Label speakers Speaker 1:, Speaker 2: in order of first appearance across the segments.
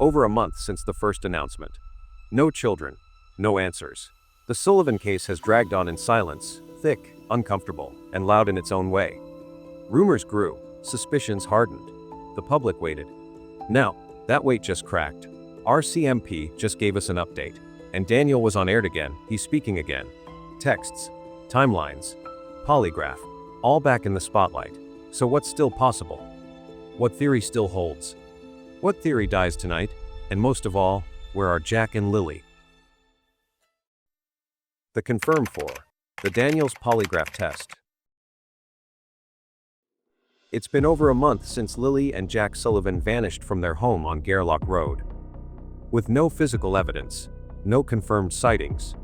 Speaker 1: Over a month since the first announcement. No children, no answers. The Sullivan case has dragged on in silence, thick, uncomfortable, and loud in its own way. Rumors grew, suspicions hardened. The public waited. Now, that wait just cracked. RCMP just gave us an update, and Daniel was on air again. He's speaking again. Texts, timelines, polygraph, all back in the spotlight. So what's still possible? What theory still holds? What theory dies tonight? And most of all, where are Jack and Lilly? The Confirm 4. The Daniel's Polygraph Test. It's been over a month since Lilly and Jack Sullivan vanished from their home on Gairloch Road. With no physical evidence, no confirmed sightings,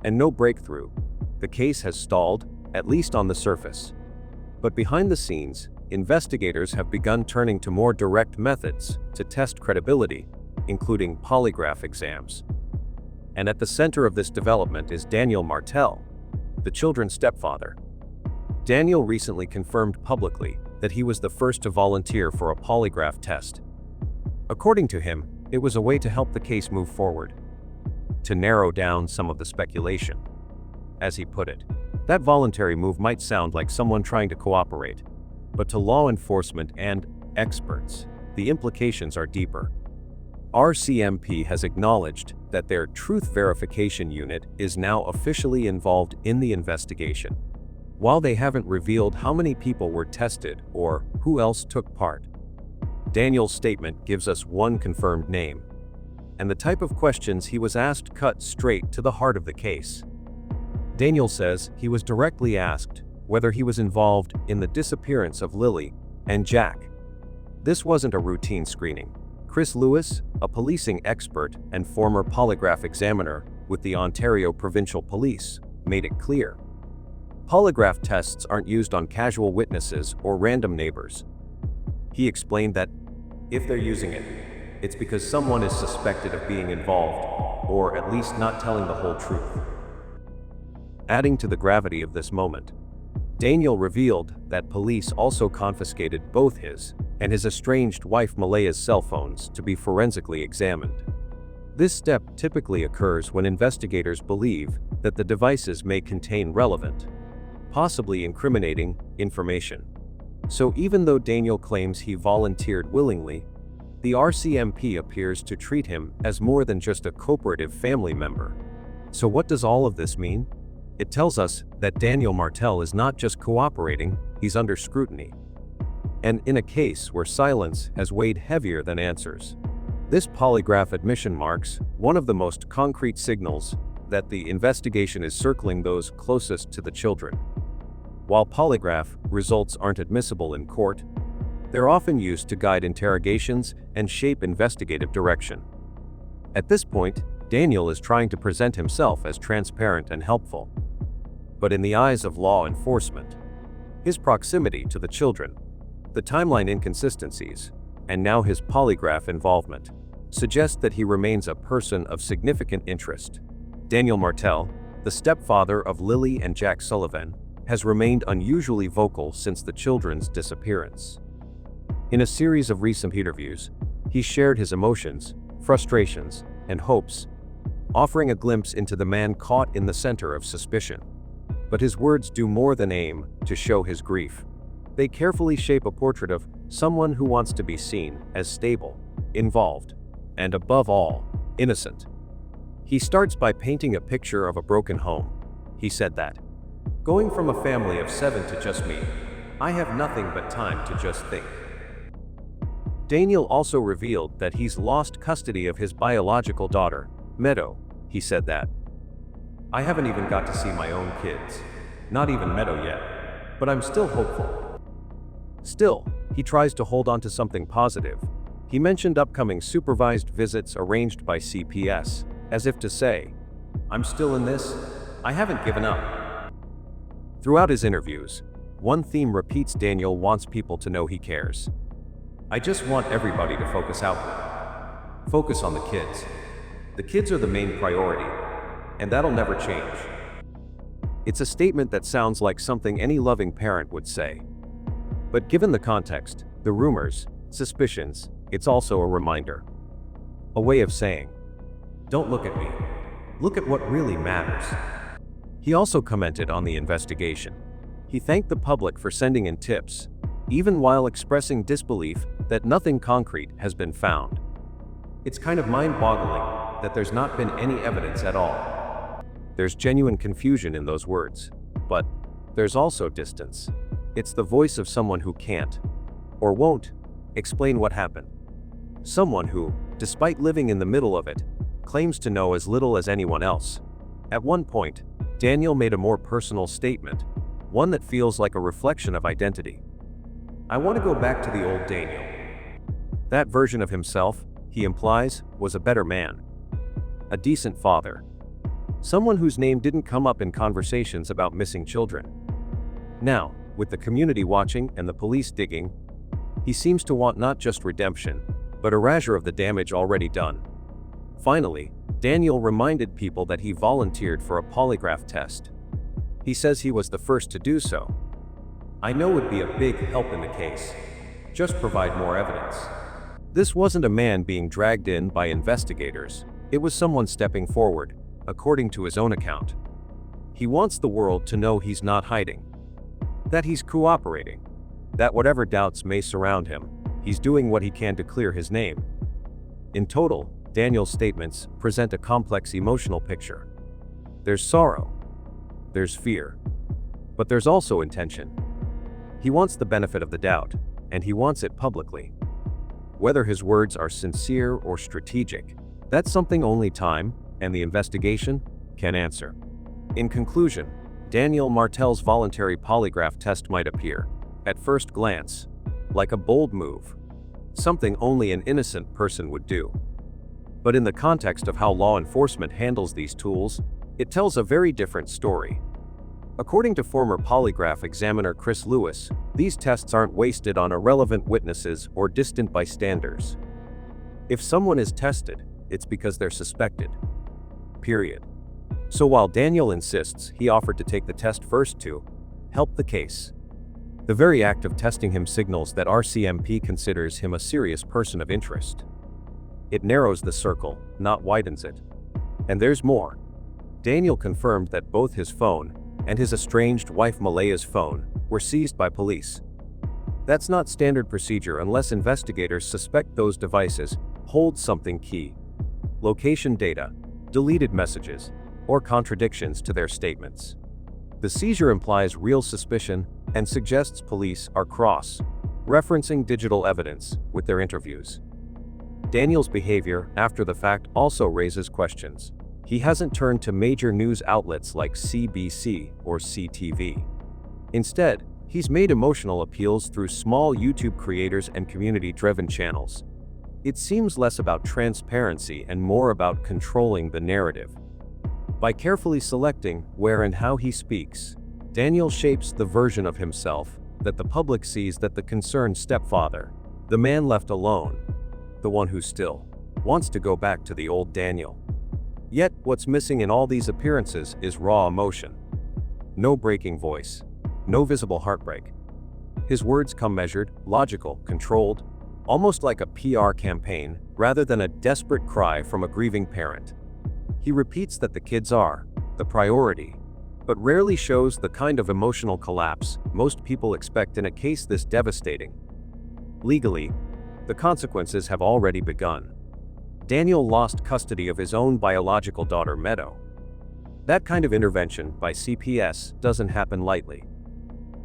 Speaker 1: and no breakthrough, the case has stalled, at least on the surface. But behind the scenes, investigators have begun turning to more direct methods to test credibility, including polygraph exams. And at the center of this development is Daniel Martell, the children's stepfather. Daniel recently confirmed publicly that he was the first to volunteer for a polygraph test. According to him, it was a way to help the case move forward, to narrow down some of the speculation. As he put it, that voluntary move might sound like someone trying to cooperate, but to law enforcement and experts, the implications are deeper. RCMP has acknowledged that their Truth Verification Unit is now officially involved in the investigation. While they haven't revealed how many people were tested or who else took part, Daniel's statement gives us one confirmed name, and the type of questions he was asked cut straight to the heart of the case. Daniel says he was directly asked whether he was involved in the disappearance of Lilly and Jack. This wasn't a routine screening. Chris Lewis, a policing expert and former polygraph examiner with the Ontario Provincial Police, made it clear. Polygraph tests aren't used on casual witnesses or random neighbors. He explained that if they're using it, it's because someone is suspected of being involved, or at least not telling the whole truth. Adding to the gravity of this moment, Daniel revealed that police also confiscated both his and his estranged wife Malaya's cell phones to be forensically examined. This step typically occurs when investigators believe that the devices may contain relevant, possibly incriminating, information. So even though Daniel claims he volunteered willingly, the RCMP appears to treat him as more than just a cooperative family member. So what does all of this mean? It tells us that Daniel Martell is not just cooperating, he's under scrutiny. And in a case where silence has weighed heavier than answers. This polygraph admission marks one of the most concrete signals that the investigation is circling those closest to the children. While polygraph results aren't admissible in court, they're often used to guide interrogations and shape investigative direction. At this point, Daniel is trying to present himself as transparent and helpful. But in the eyes of law enforcement, his proximity to the children, the timeline inconsistencies, and now his polygraph involvement, suggest that he remains a person of significant interest. Daniel Martell, the stepfather of Lilly and Jack Sullivan, has remained unusually vocal since the children's disappearance. In a series of recent interviews, he shared his emotions, frustrations, and hopes, offering a glimpse into the man caught in the center of suspicion. But his words do more than aim to show his grief. They carefully shape a portrait of someone who wants to be seen as stable, involved, and above all, innocent. He starts by painting a picture of a broken home. He said that, "Going from a family of 7 to just me, I have nothing but time to just think." Daniel also revealed that he's lost custody of his biological daughter, Meadow. He said that, "I haven't even got to see my own kids, not even Meadow yet, but I'm still hopeful." Still, he tries to hold on to something positive. He mentioned upcoming supervised visits arranged by CPS, as if to say, "I'm still in this, I haven't given up." Throughout his interviews, one theme repeats: Daniel wants people to know he cares. "I just want everybody to focus outward. Focus on the kids. The kids are the main priority, and that'll never change." It's a statement that sounds like something any loving parent would say. But given the context, the rumors, suspicions, it's also a reminder. A way of saying, "Don't look at me. Look at what really matters." He also commented on the investigation. He thanked the public for sending in tips, even while expressing disbelief that nothing concrete has been found. "It's kind of mind-boggling that there's not been any evidence at all." There's genuine confusion in those words, but there's also distance. It's the voice of someone who can't, or won't, explain what happened. Someone who, despite living in the middle of it, claims to know as little as anyone else. At one point, Daniel made a more personal statement, one that feels like a reflection of identity. "I want to go back to the old Daniel." That version of himself, he implies, was a better man. A decent father. Someone whose name didn't come up in conversations about missing children. Now, with the community watching and the police digging, he seems to want not just redemption, but erasure of the damage already done. Finally, Daniel reminded people that he volunteered for a polygraph test. He says he was the first to do so. "I know would be a big help in the case. Just provide more evidence." This wasn't a man being dragged in by investigators. It was someone stepping forward, according to his own account. He wants the world to know he's not hiding, that he's cooperating, that whatever doubts may surround him, he's doing what he can to clear his name. In total, Daniel's statements present a complex emotional picture. There's sorrow, there's fear, but there's also intention. He wants the benefit of the doubt, and he wants it publicly. Whether his words are sincere or strategic, that's something only time and the investigation can answer. In conclusion, Daniel Martell's voluntary polygraph test might appear, at first glance, like a bold move, something only an innocent person would do. But in the context of how law enforcement handles these tools, it tells a very different story. According to former polygraph examiner Chris Lewis, these tests aren't wasted on irrelevant witnesses or distant bystanders. If someone is tested, it's because they're suspected. Period. So while Daniel insists he offered to take the test first to help the case, the very act of testing him signals that RCMP considers him a serious person of interest. It narrows the circle, not widens it. And there's more. Daniel confirmed that both his phone and his estranged wife Malaya's phone were seized by police. That's not standard procedure unless investigators suspect those devices hold something key. Location data, deleted messages, or contradictions to their statements. The seizure implies real suspicion and suggests police are cross-referencing digital evidence with their interviews. Daniel's behavior after the fact also raises questions. He hasn't turned to major news outlets like CBC or CTV. Instead, he's made emotional appeals through small YouTube creators and community-driven channels. It seems less about transparency and more about controlling the narrative. By carefully selecting where and how he speaks, Daniel shapes the version of himself that the public sees, that the concerned stepfather, the man left alone, the one who still wants to go back to the old Daniel. Yet, what's missing in all these appearances is raw emotion. No breaking voice, no visible heartbreak. His words come measured, logical, controlled, almost like a PR campaign rather than a desperate cry from a grieving parent. He repeats that the kids are the priority, but rarely shows the kind of emotional collapse most people expect in a case this devastating. Legally, the consequences have already begun. Daniel lost custody of his own biological daughter Meadow. That kind of intervention by CPS doesn't happen lightly.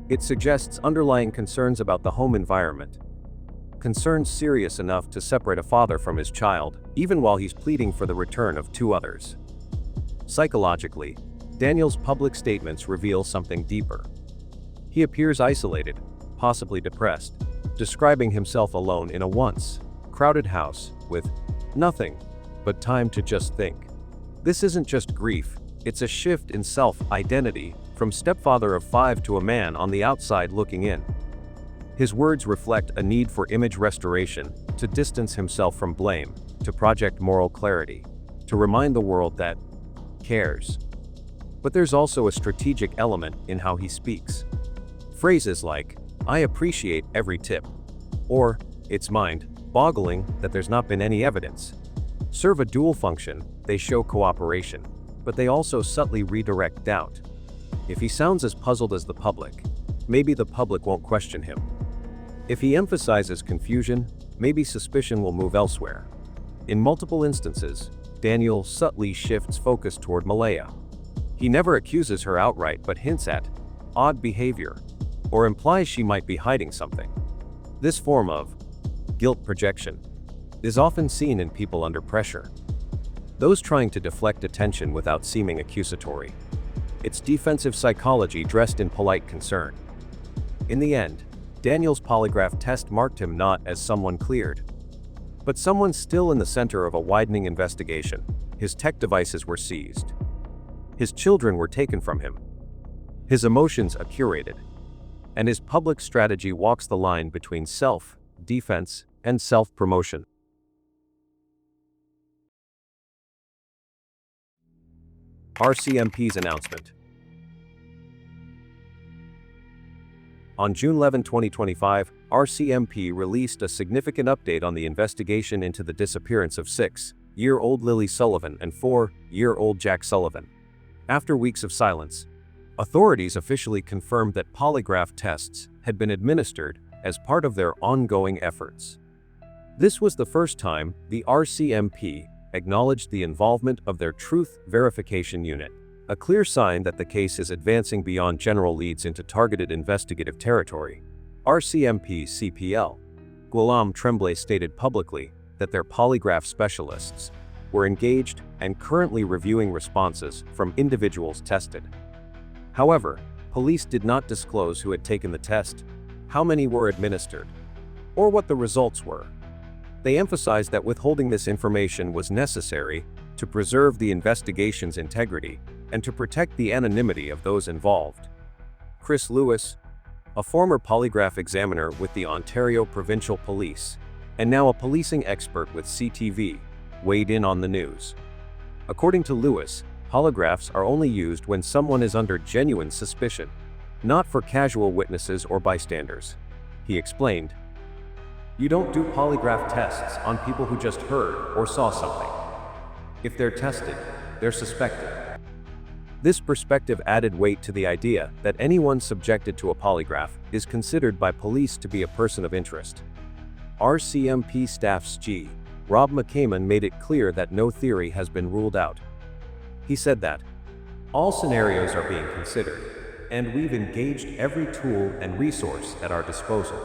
Speaker 1: It suggests underlying concerns about the home environment. Concerns serious enough to separate a father from his child, even while he's pleading for the return of two others. Psychologically, Daniel's public statements reveal something deeper. He appears isolated, possibly depressed, describing himself alone in a once crowded house with nothing but time to just think. This isn't just grief, it's a shift in self-identity from stepfather of 5 to a man on the outside looking in. His words reflect a need for image restoration, to distance himself from blame, to project moral clarity, to remind the world that cares. But there's also a strategic element in how he speaks. Phrases like, "I appreciate every tip," or "It's mind-boggling that there's not been any evidence," serve a dual function. They show cooperation, but they also subtly redirect doubt. If he sounds as puzzled as the public, maybe the public won't question him. If he emphasizes confusion, maybe suspicion will move elsewhere. In multiple instances, Daniel subtly shifts focus toward Malaya. He never accuses her outright but hints at odd behavior, or implies she might be hiding something. This form of guilt projection is often seen in people under pressure, those trying to deflect attention without seeming accusatory. It's defensive psychology dressed in polite concern. In the end, Daniel's polygraph test marked him not as someone cleared, but someone still in the center of a widening investigation. His tech devices were seized. His children were taken from him. His emotions are curated. And his public strategy walks the line between self-defense and self-promotion. RCMP's announcement. On June 11, 2025, RCMP released a significant update on the investigation into the disappearance of 6-year-old Lilly Sullivan and 4-year-old Jack Sullivan. After weeks of silence, authorities officially confirmed that polygraph tests had been administered as part of their ongoing efforts. This was the first time the RCMP acknowledged the involvement of their Truth Verification Unit, a clear sign that the case is advancing beyond general leads into targeted investigative territory. RCMP CPL Guillaume Tremblay stated publicly that their polygraph specialists were engaged and currently reviewing responses from individuals tested. However, police did not disclose who had taken the test, how many were administered, or what the results were. They emphasized that withholding this information was necessary to preserve the investigation's integrity and to protect the anonymity of those involved. Chris Lewis, a former polygraph examiner with the Ontario Provincial Police, and now a policing expert with CTV, weighed in on the news. According to Lewis, polygraphs are only used when someone is under genuine suspicion, not for casual witnesses or bystanders. He explained, "You don't do polygraph tests on people who just heard or saw something. If they're tested, they're suspected." This perspective added weight to the idea that anyone subjected to a polygraph is considered by police to be a person of interest. RCMP staff's G. Rob McCammon made it clear that no theory has been ruled out. He said that all scenarios are being considered, and we've engaged every tool and resource at our disposal.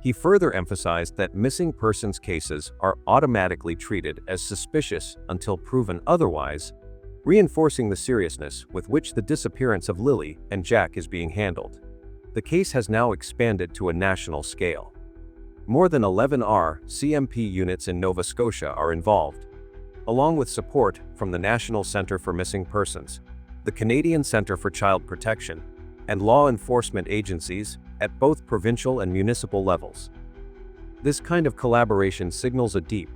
Speaker 1: He further emphasized that missing persons cases are automatically treated as suspicious until proven otherwise, reinforcing the seriousness with which the disappearance of Lilly and Jack is being handled. The case has now expanded to a national scale. More than 11 RCMP units in Nova Scotia are involved, along with support from the National Centre for Missing Persons, the Canadian Centre for Child Protection, and law enforcement agencies at both provincial and municipal levels. This kind of collaboration signals a deep,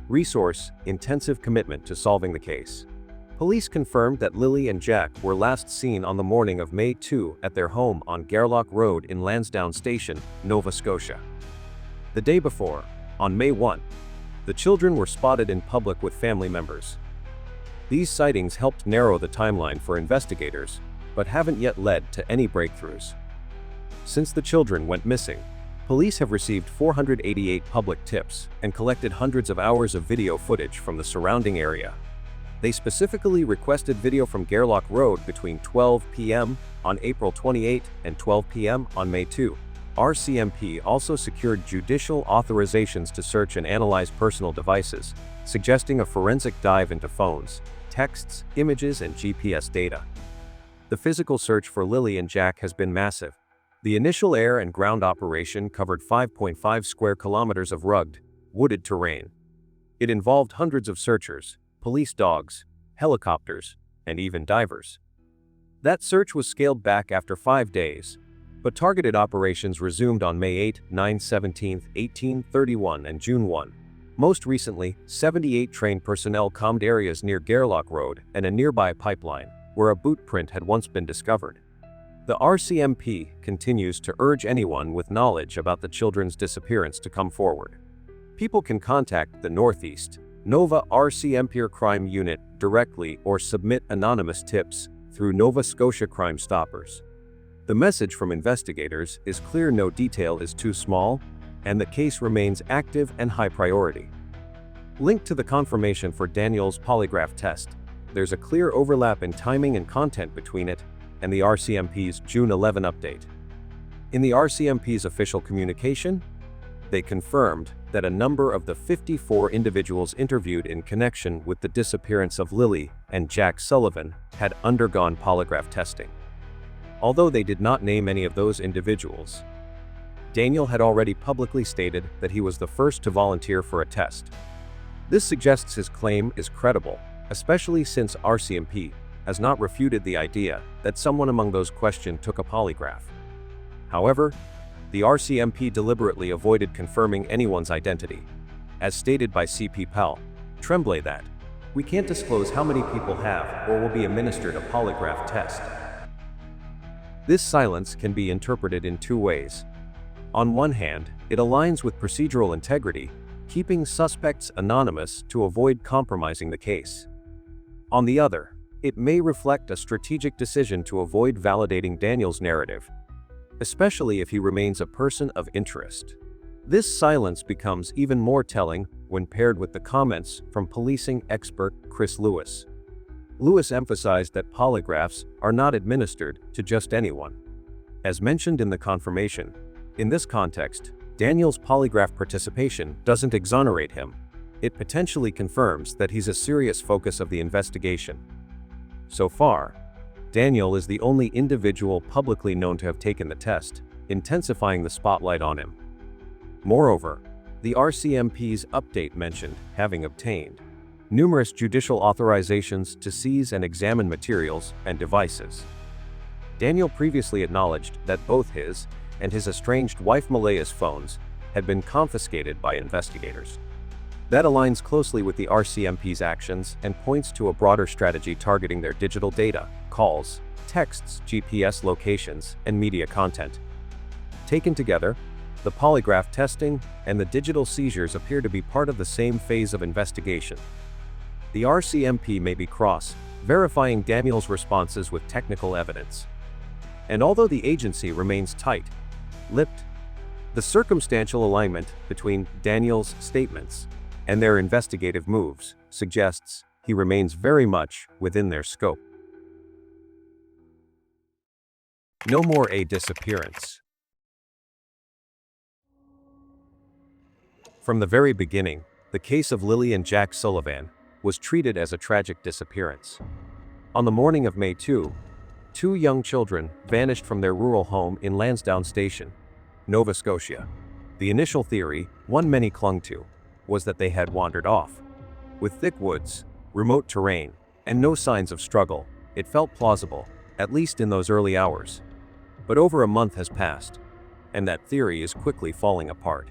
Speaker 1: resource-intensive commitment to solving the case. Police confirmed that Lilly and Jack were last seen on the morning of May 2 at their home on Gairloch Road in Lansdowne Station, Nova Scotia. The day before, on May 1, the children were spotted in public with family members. These sightings helped narrow the timeline for investigators, but haven't yet led to any breakthroughs. Since the children went missing, police have received 488 public tips and collected hundreds of hours of video footage from the surrounding area. They specifically requested video from Gairloch Road between 12 p.m. on April 28 and 12 p.m. on May 2. RCMP also secured judicial authorizations to search and analyze personal devices, suggesting a forensic dive into phones, texts, images, and GPS data. The physical search for Lilly and Jack has been massive. The initial air and ground operation covered 5.5 square kilometers of rugged, wooded terrain. It involved hundreds of searchers, police dogs, helicopters, and even divers. That search was scaled back after 5 days, but targeted operations resumed on May 8, 9, 17, 18, 31, and June 1. Most recently, 78 trained personnel combed areas near Gairloch Road and a nearby pipeline, where a boot print had once been discovered. The RCMP continues to urge anyone with knowledge about the children's disappearance to come forward. People can contact the Northeast Nova RCMP Crime Unit directly or submit anonymous tips through Nova Scotia Crime Stoppers. The message from investigators is clear: no detail is too small, and the case remains active and high priority. Linked to the confirmation for Daniel's polygraph test, there's a clear overlap in timing and content between it and the RCMP's June 11 update. In the RCMP's official communication, they confirmed that a number of the 54 individuals interviewed in connection with the disappearance of Lilly and Jack Sullivan had undergone polygraph testing. Although they did not name any of those individuals, Daniel had already publicly stated that he was the first to volunteer for a test. This suggests his claim is credible, especially since RCMP has not refuted the idea that someone among those questioned took a polygraph. However, the RCMP deliberately avoided confirming anyone's identity. As stated by CP Pell Tremblay that, "We can't disclose how many people have or will be administered a polygraph test." This silence can be interpreted in two ways. On one hand, it aligns with procedural integrity, keeping suspects anonymous to avoid compromising the case. On the other, it may reflect a strategic decision to avoid validating Daniel's narrative, especially if he remains a person of interest. This silence becomes even more telling when paired with the comments from policing expert Chris Lewis. Lewis emphasized that polygraphs are not administered to just anyone. As mentioned in the confirmation, in this context, Daniel's polygraph participation doesn't exonerate him. It potentially confirms that he's a serious focus of the investigation. So far, Daniel is the only individual publicly known to have taken the test, intensifying the spotlight on him. Moreover, the RCMP's update mentioned having obtained numerous judicial authorizations to seize and examine materials and devices. Daniel previously acknowledged that both his and his estranged wife Malaya's phones had been confiscated by investigators. That aligns closely with the RCMP's actions and points to a broader strategy targeting their digital data, calls, texts, GPS locations, and media content. Taken together, the polygraph testing and the digital seizures appear to be part of the same phase of investigation. The RCMP may be verifying Daniel's responses with technical evidence. And although the agency remains tight-lipped, the circumstantial alignment between Daniel's statements and their investigative moves suggests he remains very much within their scope. No More A Disappearance. From the very beginning, the case of Lilly and Jack Sullivan was treated as a tragic disappearance. On the morning of May 2, two young children vanished from their rural home in Lansdowne Station, Nova Scotia. The initial theory, one many clung to, was that they had wandered off. With thick woods, remote terrain, and no signs of struggle, it felt plausible, at least in those early hours. But over a month has passed, and that theory is quickly falling apart.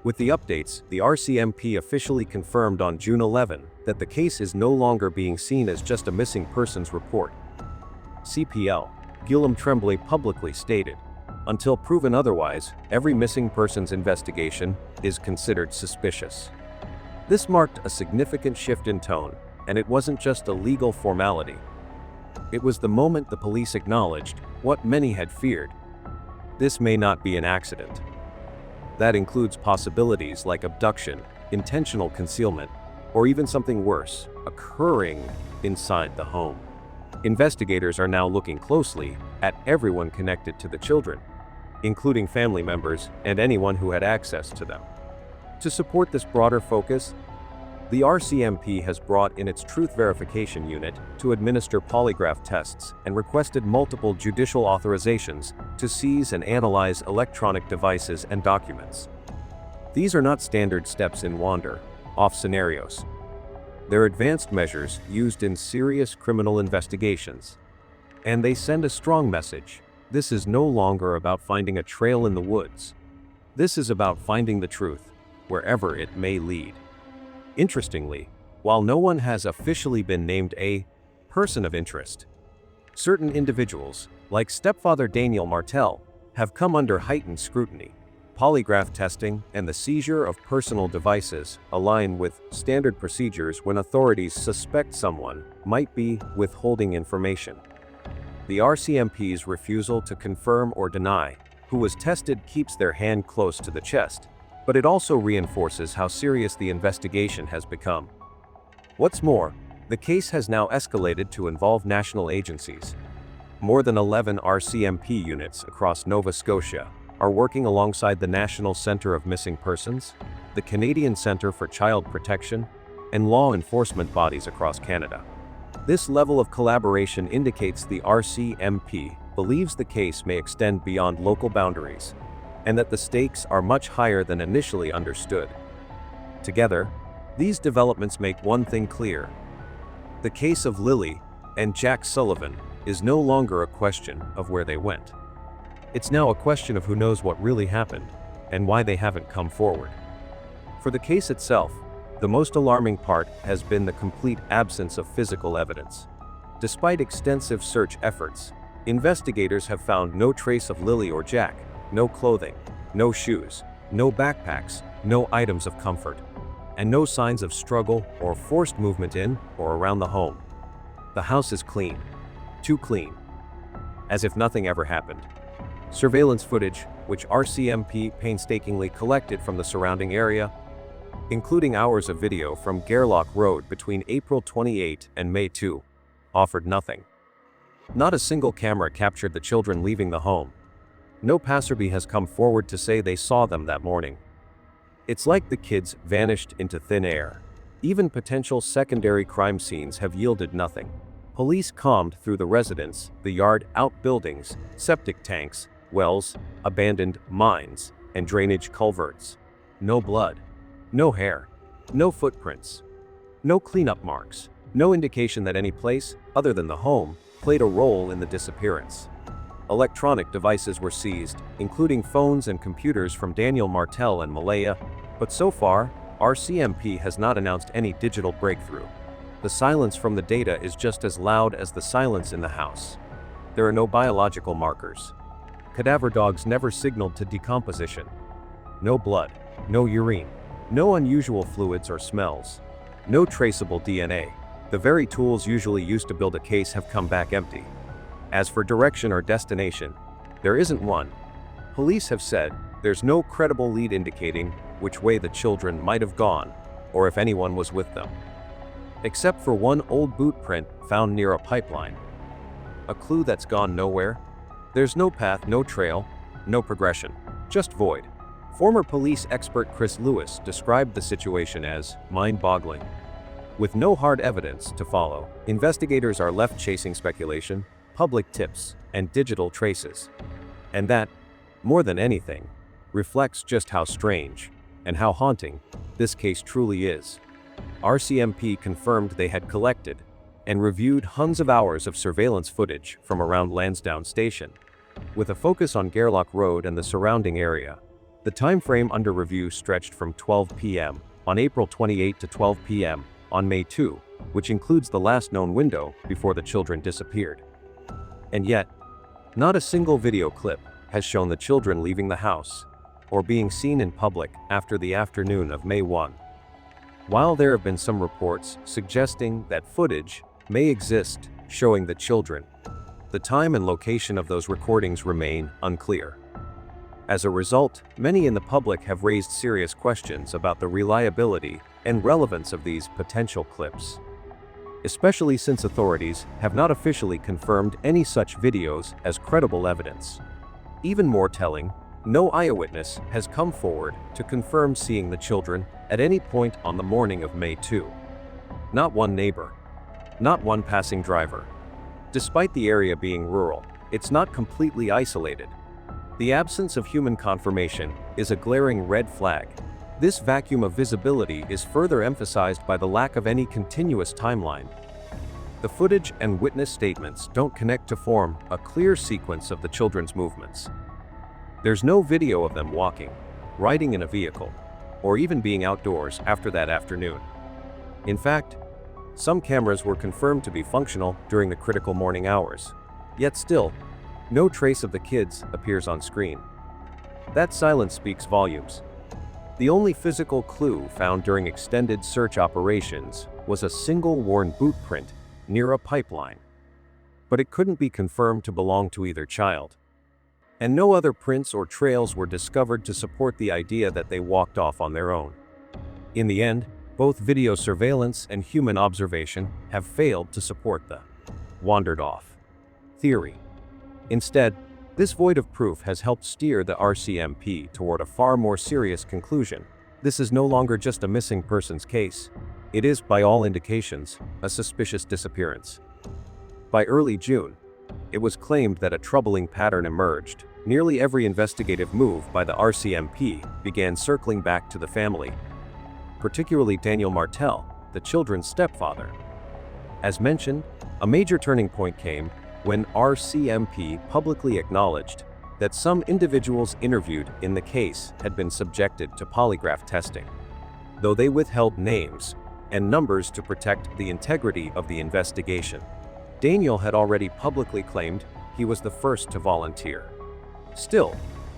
Speaker 1: With the updates, the RCMP officially confirmed on June 11 that the case is no longer being seen as just a missing persons report. CPL Guillaume Tremblay publicly stated, "Until proven otherwise, every missing persons investigation is considered suspicious." This marked a significant shift in tone, and it wasn't just a legal formality. It was the moment the police acknowledged what many had feared. This may not be an accident. That includes possibilities like abduction, intentional concealment, or even something worse, occurring inside the home. Investigators are now looking closely at everyone connected to the children, including family members and anyone who had access to them. To support this broader focus, the RCMP has brought in its Truth Verification Unit to administer polygraph tests and requested multiple judicial authorizations to seize and analyze electronic devices and documents. These are not standard steps in wander-off scenarios. They're advanced measures used in serious criminal investigations. And they send a strong message. This is no longer about finding a trail in the woods. This is about finding the truth, wherever it may lead. Interestingly, while no one has officially been named a person of interest, certain individuals, like stepfather Daniel Martell, have come under heightened scrutiny. polygraph testing and the seizure of personal devices align with standard procedures when authorities suspect someone might be withholding information. The RCMP's refusal to confirm or deny who was tested keeps their hand close to the chest, but it also reinforces how serious the investigation has become. What's more, the case has now escalated to involve national agencies. More than 11 RCMP units across Nova Scotia are working alongside the National Centre of Missing Persons, the Canadian Centre for Child Protection, and law enforcement bodies across Canada. This level of collaboration indicates the RCMP believes the case may extend beyond local boundaries, and that the stakes are much higher than initially understood. Together, these developments make one thing clear. The case of Lilly and Jack Sullivan is no longer a question of where they went. It's now a question of who knows what really happened and why they haven't come forward. For the case itself, the most alarming part has been the complete absence of physical evidence. Despite extensive search efforts, investigators have found no trace of Lilly or Jack, no clothing, no shoes, no backpacks, no items of comfort, and no signs of struggle or forced movement in or around the home. The house is clean. Too clean. As if nothing ever happened. Surveillance footage, which RCMP painstakingly collected from the surrounding area, including hours of video from Gairloch Road between April 28 and May 2, offered nothing. Not a single camera captured the children leaving the home. No passerby has come forward to say they saw them that morning. It's like the kids vanished into thin air. Even potential secondary crime scenes have yielded nothing. Police combed through the residence, the yard, outbuildings, septic tanks, wells, abandoned mines, and drainage culverts. No blood. No hair. No footprints. No cleanup marks. No indication that any place, other than the home, played a role in the disappearance. Electronic devices were seized, including phones and computers from Daniel Martell and Malaya, but so far, RCMP has not announced any digital breakthrough. The silence from the data is just as loud as the silence in the house. There are no biological markers. Cadaver dogs never signaled to decomposition. No blood, no urine, no unusual fluids or smells, no traceable DNA. The very tools usually used to build a case have come back empty. As for direction or destination, there isn't one. Police have said there's no credible lead indicating which way the children might have gone, or if anyone was with them. Except for one old boot print found near a pipeline. A clue that's gone nowhere. There's no path, no trail, no progression, just void. Former police expert Chris Lewis described the situation as mind-boggling. With no hard evidence to follow, investigators are left chasing speculation, public tips, and digital traces. And that, more than anything, reflects just how strange and how haunting this case truly is. RCMP confirmed they had collected and reviewed hundreds of hours of surveillance footage from around Lansdowne Station, with a focus on Gairloch Road and the surrounding area. The time frame under review stretched from 12 p.m. on April 28 to 12 p.m. on May 2, which includes the last known window before the children disappeared. And yet, not a single video clip has shown the children leaving the house or being seen in public after the afternoon of May 1. While there have been some reports suggesting that footage may exist showing the children, the time and location of those recordings remain unclear. As a result, many in the public have raised serious questions about the reliability and relevance of these potential clips, especially since authorities have not officially confirmed any such videos as credible evidence. Even more telling, no eyewitness has come forward to confirm seeing the children at any point on the morning of May 2. Not one neighbor. Not one passing driver. Despite the area being rural, it's not completely isolated. The absence of human confirmation is a glaring red flag. This vacuum of visibility is further emphasized by the lack of any continuous timeline. The footage and witness statements don't connect to form a clear sequence of the children's movements. There's no video of them walking, riding in a vehicle, or even being outdoors after that afternoon. In fact, some cameras were confirmed to be functional during the critical morning hours. Yet still, no trace of the kids appears on screen. That silence speaks volumes. The only physical clue found during extended search operations was a single worn boot print near a pipeline. But it couldn't be confirmed to belong to either child. And no other prints or trails were discovered to support the idea that they walked off on their own. In the end, both video surveillance and human observation have failed to support the wandered off theory. Instead, this void of proof has helped steer the RCMP toward a far more serious conclusion. This is no longer just a missing persons case. It is, by all indications, a suspicious disappearance. By early June, it was claimed that a troubling pattern emerged. Nearly every investigative move by the RCMP began circling back to the family, particularly Daniel Martell, the children's stepfather. As mentioned, a major turning point came when RCMP publicly acknowledged that some individuals interviewed in the case had been subjected to polygraph testing, though they withheld names and numbers to protect the integrity of the investigation. Daniel had already publicly claimed he was the first to volunteer. Still,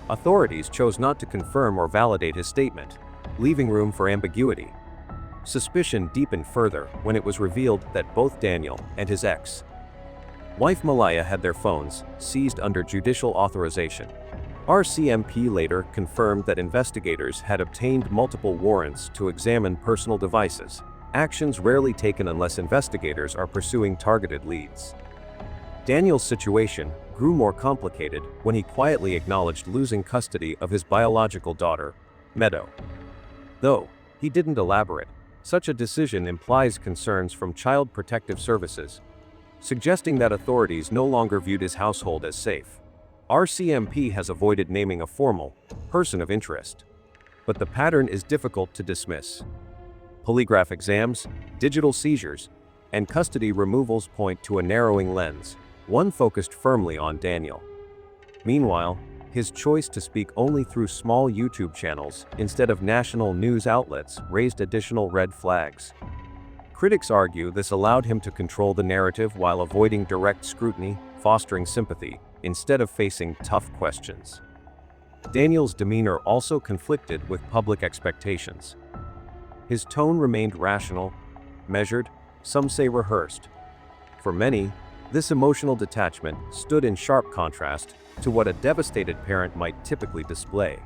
Speaker 1: authorities chose not to confirm or validate his statement, leaving room for ambiguity. Suspicion deepened further when it was revealed that both Daniel and his ex-wife Malaya had their phones seized under judicial authorization. RCMP later confirmed that investigators had obtained multiple warrants to examine personal devices, actions rarely taken unless investigators are pursuing targeted leads. Daniel's situation grew more complicated when he quietly acknowledged losing custody of his biological daughter, Meadow. Though he didn't elaborate, such a decision implies concerns from Child Protective Services, suggesting that authorities no longer viewed his household as safe. RCMP has avoided naming a formal person of interest, but the pattern is difficult to dismiss. Polygraph exams, digital seizures, and custody removals point to a narrowing lens, one focused firmly on Daniel. Meanwhile, his choice to speak only through small YouTube channels instead of national news outlets raised additional red flags. Critics argue this allowed him to control the narrative while avoiding direct scrutiny, fostering sympathy, instead of facing tough questions. Daniel's demeanor also conflicted with public expectations. His tone remained rational, measured, some say rehearsed. For many, this emotional detachment stood in sharp contrast to what a devastated parent might typically display.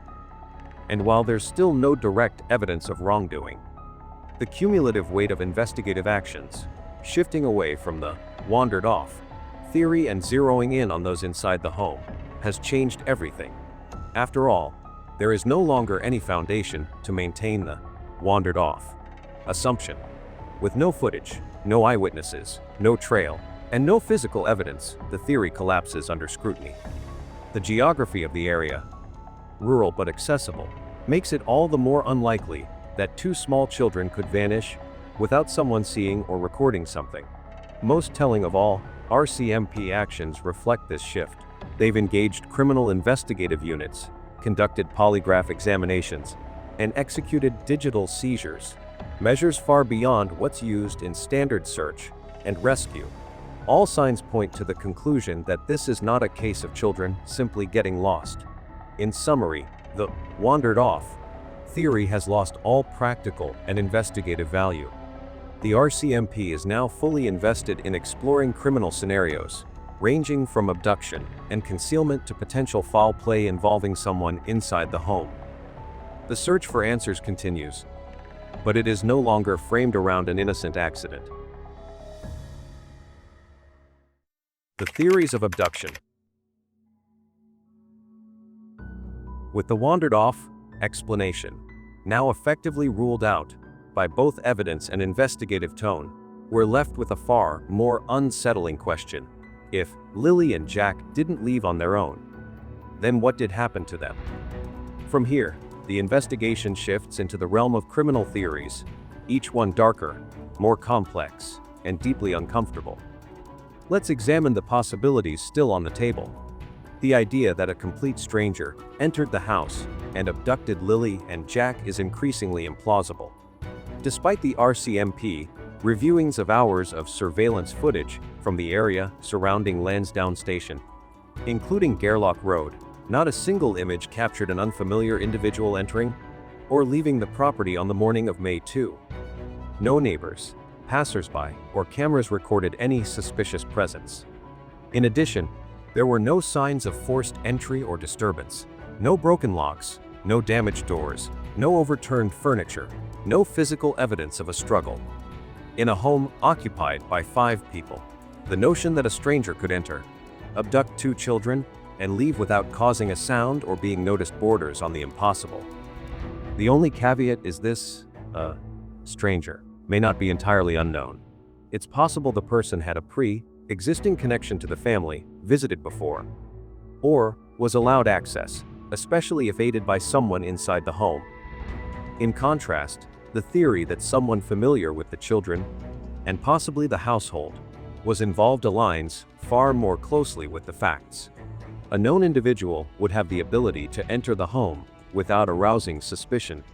Speaker 1: And while there's still no direct evidence of wrongdoing, the cumulative weight of investigative actions, shifting away from the wandered off theory and zeroing in on those inside the home, has changed everything. After all, there is no longer any foundation to maintain the wandered off assumption. With no footage, no eyewitnesses, no trail, and no physical evidence, the theory collapses under scrutiny. The geography of the area, rural but accessible, makes it all the more unlikely that two small children could vanish without someone seeing or recording something. Most telling of all, RCMP actions reflect this shift. They've engaged criminal investigative units, conducted polygraph examinations, and executed digital seizures, measures far beyond what's used in standard search and rescue. All signs point to the conclusion that this is not a case of children simply getting lost. In summary, the wandered off theory has lost all practical and investigative value. The RCMP is now fully invested in exploring criminal scenarios, ranging from abduction and concealment to potential foul play involving someone inside the home. The search for answers continues, but it is no longer framed around an innocent accident. The theories of abduction. With the wandered off explanation now effectively ruled out by both evidence and investigative tone, we're left with a far more unsettling question. If Lilly and Jack didn't leave on their own, then what did happen to them? From here, the investigation shifts into the realm of criminal theories, each one darker, more complex, and deeply uncomfortable. Let's examine the possibilities still on the table. The idea that a complete stranger entered the house and abducted Lilly and Jack is increasingly implausible. Despite the RCMP reviewings of hours of surveillance footage from the area surrounding Lansdowne Station, including Gairloch Road, Not a single image captured an unfamiliar individual entering or leaving the property on the morning of May 2. No neighbors, passersby, or cameras recorded any suspicious presence. In addition, there were no signs of forced entry or disturbance. No broken locks, no damaged doors, no overturned furniture, no physical evidence of a struggle. In a home occupied by 5 people, the notion that a stranger could enter, abduct 2 children, and leave without causing a sound or being noticed borders on the impossible. The only caveat is this, stranger may not be entirely unknown. It's possible the person had a pre-existing connection to the family, visited before, or was allowed access, especially if aided by someone inside the home. In contrast, the theory that someone familiar with the children, and possibly the household, was involved aligns far more closely with the facts. A known individual would have the ability to enter the home without arousing suspicion,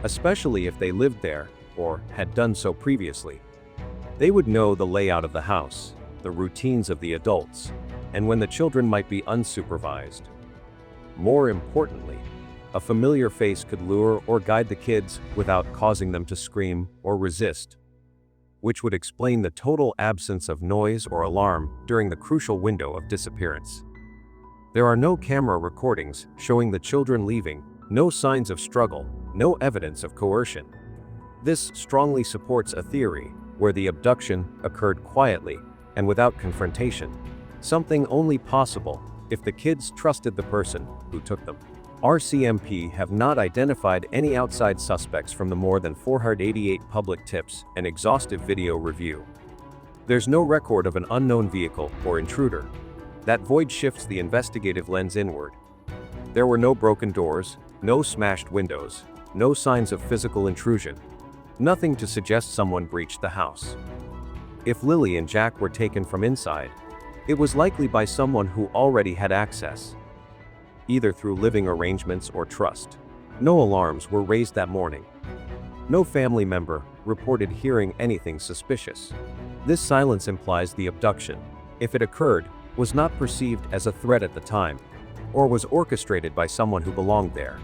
Speaker 1: especially if they lived there or had done so previously. They would know the layout of the house, the routines of the adults, and when the children might be unsupervised. More importantly, a familiar face could lure or guide the kids without causing them to scream or resist, which would explain the total absence of noise or alarm during the crucial window of disappearance. There are no camera recordings showing the children leaving, no signs of struggle, no evidence of coercion. This strongly supports a theory where the abduction occurred quietly and without confrontation, something only possible if the kids trusted the person who took them. RCMP have not identified any outside suspects from the more than 488 public tips and exhaustive video review. There's no record of an unknown vehicle or intruder. That void shifts the investigative lens inward. There were no broken doors, no smashed windows, no signs of physical intrusion. Nothing to suggest someone breached the house. If Lilly and Jack were taken from inside, it was likely by someone who already had access, either through living arrangements or trust. No alarms were raised that morning. No family member reported hearing anything suspicious. This silence implies the abduction, if it occurred, was not perceived as a threat at the time, or was orchestrated by someone who belonged there.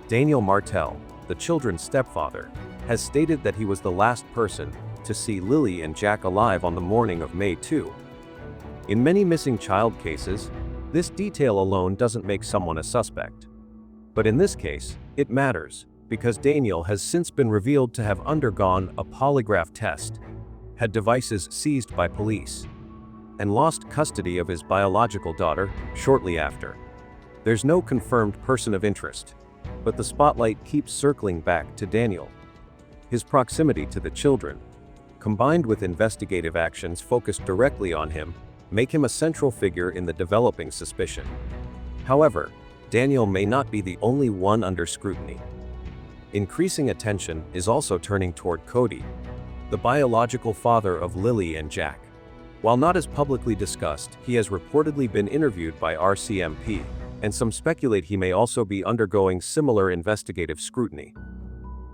Speaker 1: Daniel Martell, the children's stepfather, has stated that he was the last person to see Lilly and Jack alive on the morning of May 2. In many missing child cases, this detail alone doesn't make someone a suspect. But in this case, it matters, because Daniel has since been revealed to have undergone a polygraph test, had devices seized by police, and lost custody of his biological daughter shortly after. There's no confirmed person of interest, but the spotlight keeps circling back to Daniel. His proximity to the children, combined with investigative actions focused directly on him, make him a central figure in the developing suspicion. However, Daniel may not be the only one under scrutiny. Increasing attention is also turning toward Cody, the biological father of Lilly and Jack. While not as publicly discussed, he has reportedly been interviewed by RCMP, and some speculate he may also be undergoing similar investigative scrutiny.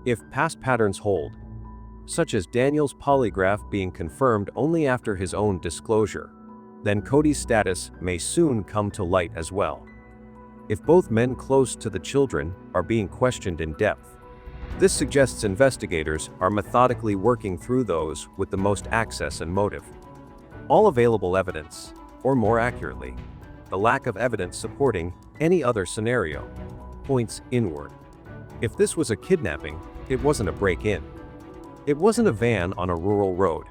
Speaker 1: If past patterns hold, such as Daniel's polygraph being confirmed only after his own disclosure, then Cody's status may soon come to light as well. If both men close to the children are being questioned in depth, this suggests investigators are methodically working through those with the most access and motive. All available evidence, or more accurately, the lack of evidence supporting any other scenario, points inward. If this was a kidnapping, it wasn't a break-in. It wasn't a van on a rural road.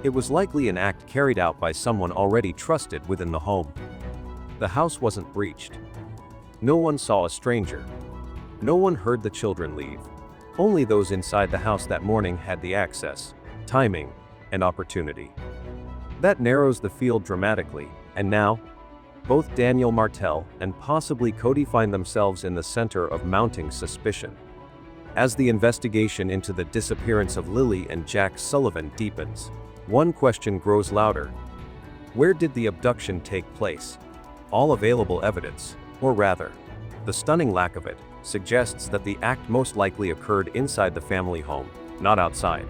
Speaker 1: It was likely an act carried out by someone already trusted within the home. The house wasn't breached. No one saw a stranger. No one heard the children leave. Only those inside the house that morning had the access, timing, and opportunity. That narrows the field dramatically, and now, both Daniel Martell and possibly Cody find themselves in the center of mounting suspicion. As the investigation into the disappearance of Lilly and Jack Sullivan deepens, one question grows louder. Where did the abduction take place? All available evidence, or rather, the stunning lack of it, suggests that the act most likely occurred inside the family home, not outside.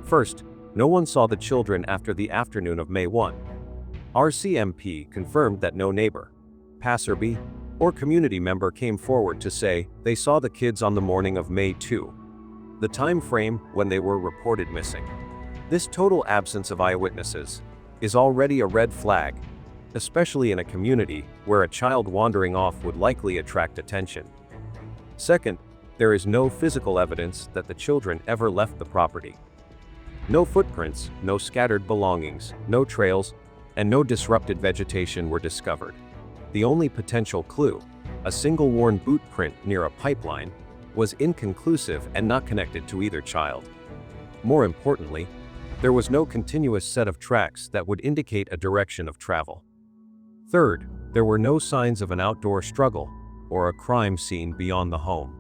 Speaker 1: First, no one saw the children after the afternoon of May 1. RCMP confirmed that no neighbor, passerby, or community member came forward to say they saw the kids on the morning of May 2, the time frame when they were reported missing. This total absence of eyewitnesses is already a red flag, especially in a community where a child wandering off would likely attract attention. Second, there is no physical evidence that the children ever left the property. No footprints, no scattered belongings, no trails, and no disrupted vegetation were discovered. The only potential clue, a single worn boot print near a pipeline, was inconclusive and not connected to either child. More importantly, there was no continuous set of tracks that would indicate a direction of travel. Third, there were no signs of an outdoor struggle or a crime scene beyond the home.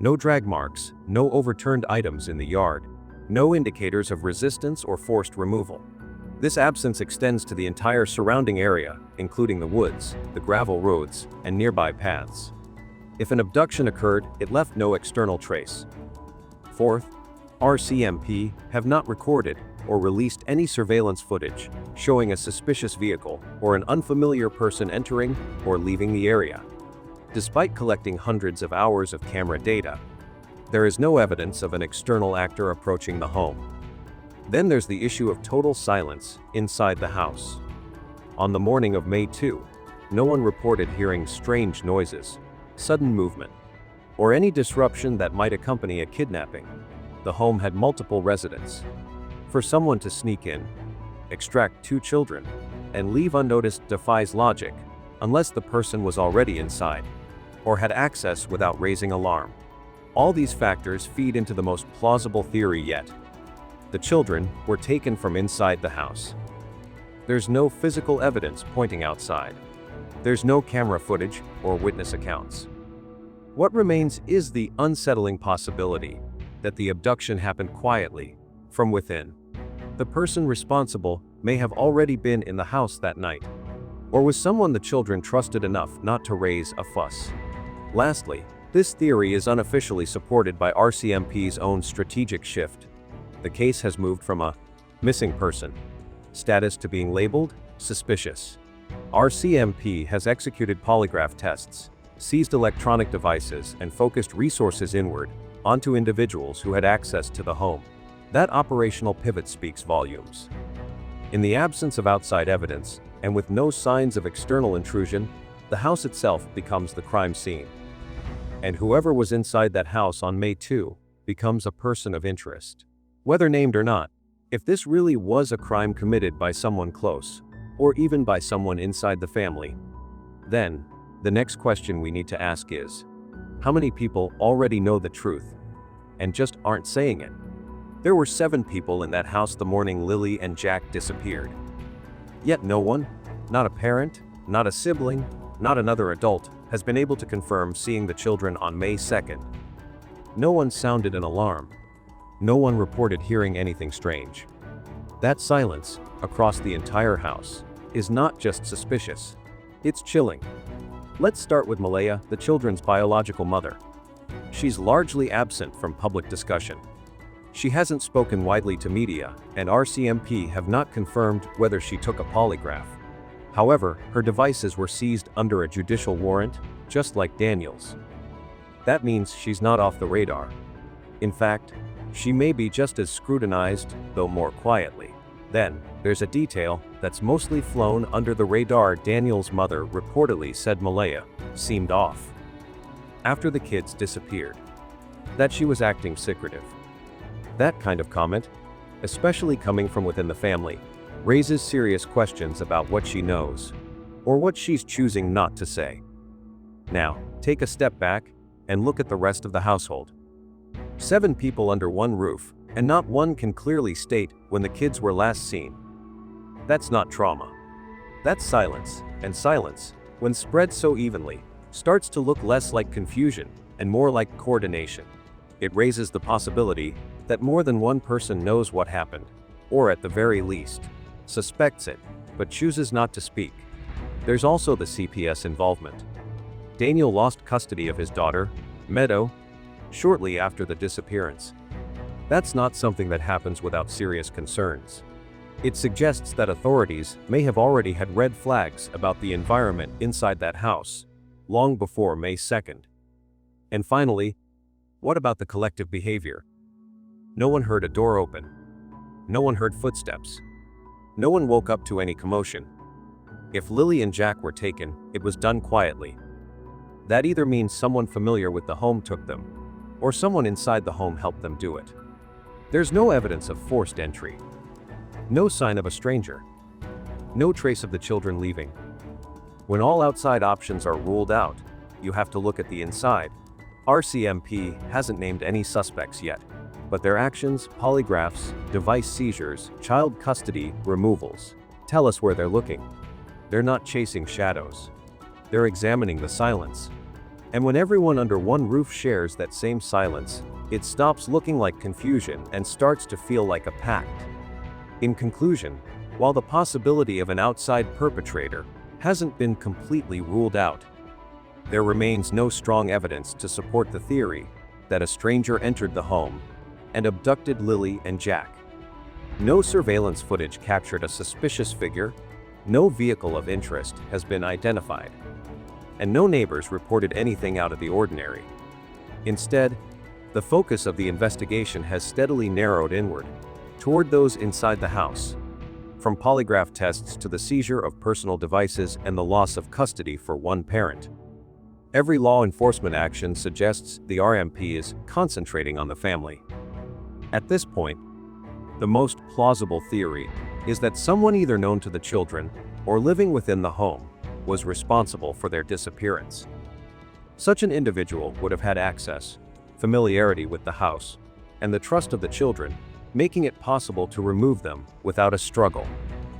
Speaker 1: No drag marks, no overturned items in the yard, no indicators of resistance or forced removal. This absence extends to the entire surrounding area, including the woods, the gravel roads, and nearby paths. If an abduction occurred, it left no external trace. Fourth, RCMP have not recorded or released any surveillance footage showing a suspicious vehicle or an unfamiliar person entering or leaving the area. Despite collecting hundreds of hours of camera data, there is no evidence of an external actor approaching the home. Then there's the issue of total silence inside the house. On the morning of May 2, no one reported hearing strange noises, sudden movement, or any disruption that might accompany a kidnapping. The home had multiple residents. For someone to sneak in, extract 2 children, and leave unnoticed defies logic, unless the person was already inside, or had access without raising alarm. All these factors feed into the most plausible theory yet. The children were taken from inside the house. There's no physical evidence pointing outside. There's no camera footage or witness accounts. What remains is the unsettling possibility that the abduction happened quietly, from within. The person responsible may have already been in the house that night, or was someone the children trusted enough not to raise a fuss. Lastly, this theory is unofficially supported by RCMP's own strategic shift. The case has moved from a missing person status to being labeled suspicious. RCMP has executed polygraph tests, seized electronic devices, and focused resources inward onto individuals who had access to the home. That operational pivot speaks volumes. In the absence of outside evidence, and with no signs of external intrusion, the house itself becomes the crime scene. And whoever was inside that house on May 2 becomes a person of interest. Whether named or not, if this really was a crime committed by someone close, or even by someone inside the family, then the next question we need to ask is, how many people already know the truth and just aren't saying it? There were 7 people in that house the morning Lilly and Jack disappeared. Yet no one, not a parent, not a sibling, not another adult, has been able to confirm seeing the children on May 2nd. No one sounded an alarm. No one reported hearing anything strange. That silence, across the entire house, is not just suspicious. It's chilling. Let's start with Malaya, the children's biological mother. She's largely absent from public discussion. She hasn't spoken widely to media, and RCMP have not confirmed whether she took a polygraph. However, her devices were seized under a judicial warrant, just like Daniel's. That means she's not off the radar. In fact, she may be just as scrutinized, though more quietly. Then, there's a detail that's mostly flown under the radar. Daniel's mother reportedly said Malaya seemed off after the kids disappeared, that she was acting secretive. That kind of comment, especially coming from within the family, raises serious questions about what she knows, or what she's choosing not to say. Now, take a step back and look at the rest of the household. 7 people under one roof, and not one can clearly state when the kids were last seen. That's not trauma. That's silence, and silence, when spread so evenly, starts to look less like confusion and more like coordination. It raises the possibility that more than one person knows what happened, or at the very least, suspects it, but chooses not to speak. There's also the CPS involvement. Daniel lost custody of his daughter, Meadow, shortly after the disappearance. That's not something that happens without serious concerns. It suggests that authorities may have already had red flags about the environment inside that house, long before May 2nd. And finally, what about the collective behavior? No one heard a door open. No one heard footsteps. No one woke up to any commotion. If Lilly and Jack were taken, it was done quietly. That either means someone familiar with the home took them, or someone inside the home helped them do it. There's no evidence of forced entry. No sign of a stranger. No trace of the children leaving. When all outside options are ruled out, you have to look at the inside. RCMP hasn't named any suspects yet, but their actions, polygraphs, device seizures, child custody removals, tell us where they're looking. They're not chasing shadows. They're examining the silence. And when everyone under one roof shares that same silence, it stops looking like confusion and starts to feel like a pact. In conclusion, while the possibility of an outside perpetrator hasn't been completely ruled out, there remains no strong evidence to support the theory that a stranger entered the home and abducted Lilly and Jack. No surveillance footage captured a suspicious figure, no vehicle of interest has been identified, and no neighbors reported anything out of the ordinary. Instead, the focus of the investigation has steadily narrowed inward, toward those inside the house. From polygraph tests to the seizure of personal devices and the loss of custody for one parent. Every law enforcement action suggests the RMP is concentrating on the family. At this point, the most plausible theory is that someone either known to the children or living within the home was responsible for their disappearance. Such an individual would have had access, familiarity with the house, and the trust of the children, making it possible to remove them without a struggle,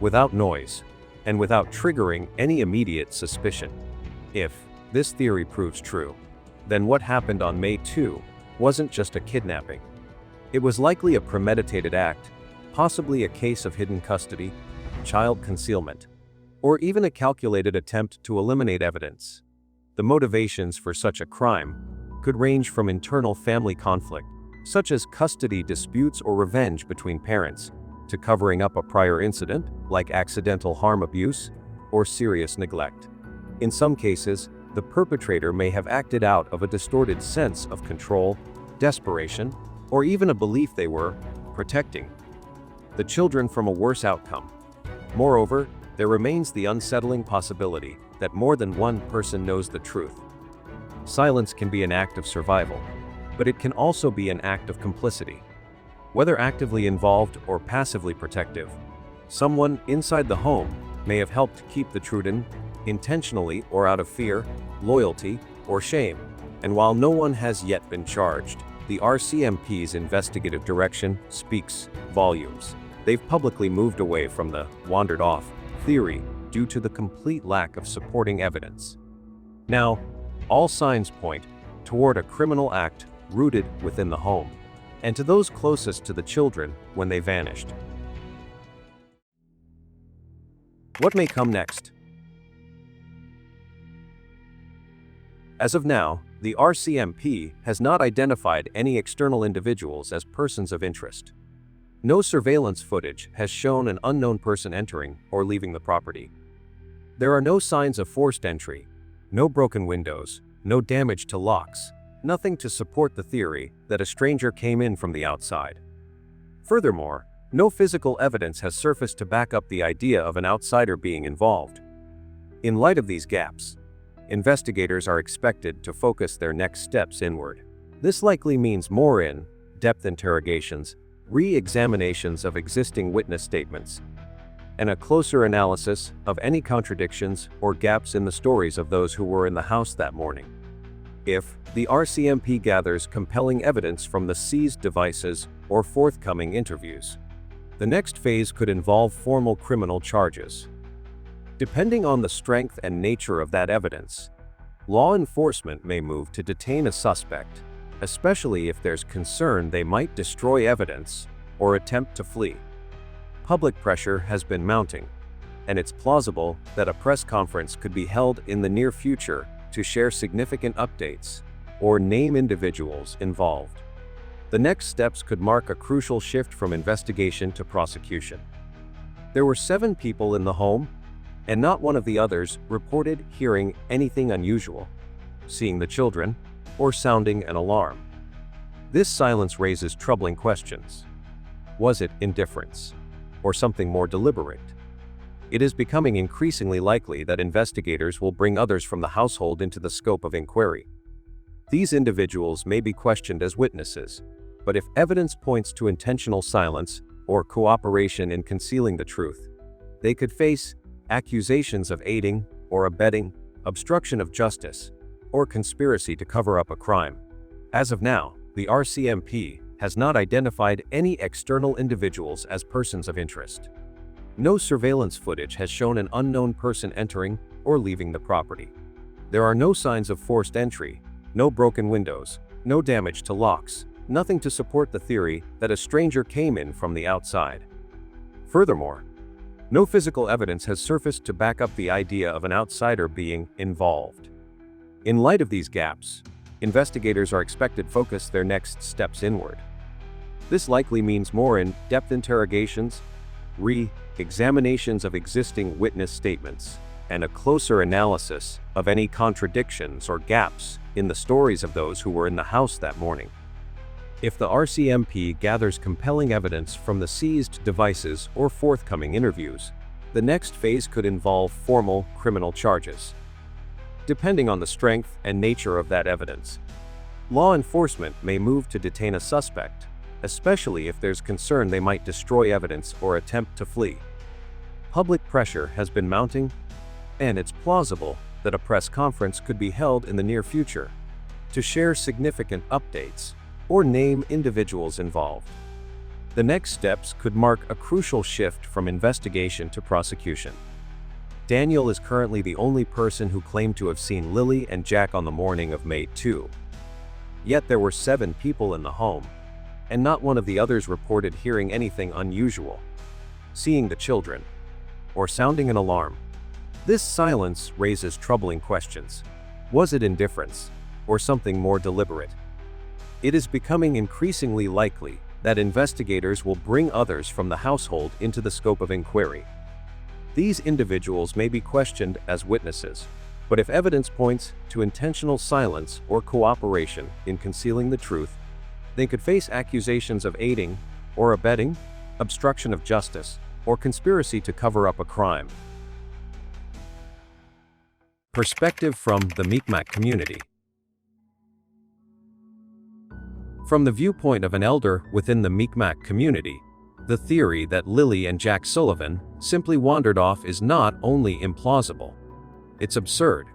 Speaker 1: without noise, and without triggering any immediate suspicion. If this theory proves true, then what happened on May 2 wasn't just a kidnapping. It was likely a premeditated act, possibly a case of hidden custody, child concealment, or even a calculated attempt to eliminate evidence. The motivations for such a crime could range from internal family conflict, such as custody disputes or revenge between parents, to covering up a prior incident, like accidental harm abuse, or serious neglect. In some cases, the perpetrator may have acted out of a distorted sense of control, desperation, or even a belief they were protecting the children from a worse outcome. Moreover, there remains the unsettling possibility that more than one person knows the truth. Silence can be an act of survival, but it can also be an act of complicity. Whether actively involved or passively protective, someone inside the home may have helped keep the truth in, intentionally or out of fear, loyalty, or shame. And while no one has yet been charged, the RCMP's investigative direction speaks volumes. They've publicly moved away from the "wandered off" theory due to the complete lack of supporting evidence. Now, all signs point toward a criminal act rooted within the home, and to those closest to the children when they vanished. What may come next? As of now, the RCMP has not identified any external individuals as persons of interest. No surveillance footage has shown an unknown person entering or leaving the property. There are no signs of forced entry, no broken windows, no damage to locks, nothing to support the theory that a stranger came in from the outside. Furthermore, no physical evidence has surfaced to back up the idea of an outsider being involved. In light of these gaps, investigators are expected to focus their next steps inward. This likely means more in-depth interrogations, re-examinations of existing witness statements, and a closer analysis of any contradictions or gaps in the stories of those who were in the house that morning. If the RCMP gathers compelling evidence from the seized devices or forthcoming interviews, the next phase could involve formal criminal charges. Depending on the strength and nature of that evidence, law enforcement may move to detain a suspect, especially if there's concern they might destroy evidence or attempt to flee. Public pressure has been mounting, and it's plausible that a press conference could be held in the near future to share significant updates or name individuals involved. The next steps could mark a crucial shift from investigation to prosecution. There were 7 people in the home, and not one of the others reported hearing anything unusual, seeing the children, or sounding an alarm. This silence raises troubling questions. Was it indifference, or something more deliberate? It is becoming increasingly likely that investigators will bring others from the household into the scope of inquiry. These individuals may be questioned as witnesses, but if evidence points to intentional silence or cooperation in concealing the truth, they could face accusations of aiding or abetting, obstruction of justice, or conspiracy to cover up a crime. As of now, the RCMP has not identified any external individuals as persons of interest. No surveillance footage has shown an unknown person entering or leaving the property. There are no signs of forced entry, no broken windows, no damage to locks, nothing to support the theory that a stranger came in from the outside. Furthermore, no physical evidence has surfaced to back up the idea of an outsider being involved. In light of these gaps, investigators are expected to focus their next steps inward. This likely means more in-depth interrogations, re-examinations of existing witness statements, and a closer analysis of any contradictions or gaps in the stories of those who were in the house that morning. If the RCMP gathers compelling evidence from the seized devices or forthcoming interviews, the next phase could involve formal criminal charges. Depending on the strength and nature of that evidence, law enforcement may move to detain a suspect, especially if there's concern they might destroy evidence or attempt to flee. Public pressure has been mounting, and it's plausible that a press conference could be held in the near future to share significant updates or name individuals involved. The next steps could mark a crucial shift from investigation to prosecution. Daniel is currently the only person who claimed to have seen Lilly and Jack on the morning of May 2. Yet there were 7 people in the home, and not one of the others reported hearing anything unusual, seeing the children, or sounding an alarm. This silence raises troubling questions. Was it indifference, or something more deliberate? It is becoming increasingly likely that investigators will bring others from the household into the scope of inquiry. These individuals may be questioned as witnesses, but if evidence points to intentional silence or cooperation in concealing the truth, they could face accusations of aiding or abetting, obstruction of justice, or conspiracy to cover up a crime. Perspective from the Mi'kmaq community. From the viewpoint of an elder within the Mi'kmaq community, the theory that Lilly and Jack Sullivan simply wandered off is not only implausible, it's absurd.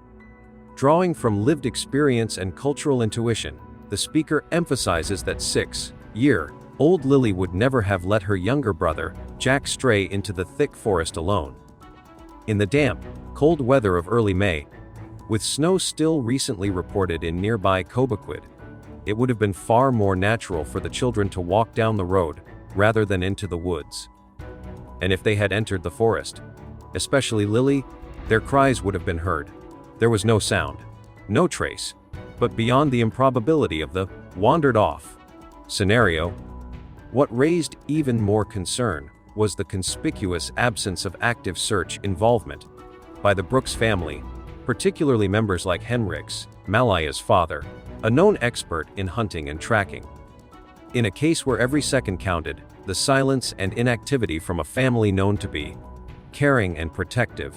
Speaker 1: Drawing from lived experience and cultural intuition, the speaker emphasizes that 6-year-old Lilly would never have let her younger brother, Jack, stray into the thick forest alone. In the damp, cold weather of early May, with snow still recently reported in nearby Cobequid, it would have been far more natural for the children to walk down the road rather than into the woods. And if they had entered the forest, especially Lilly, their cries would have been heard. There was no sound, no trace, but beyond the improbability of the wandered off scenario, what raised even more concern was the conspicuous absence of active search involvement by the Brooks family, particularly members like Henrik's, Malaya's father, a known expert in hunting and tracking. In a case where every second counted, the silence and inactivity from a family known to be caring and protective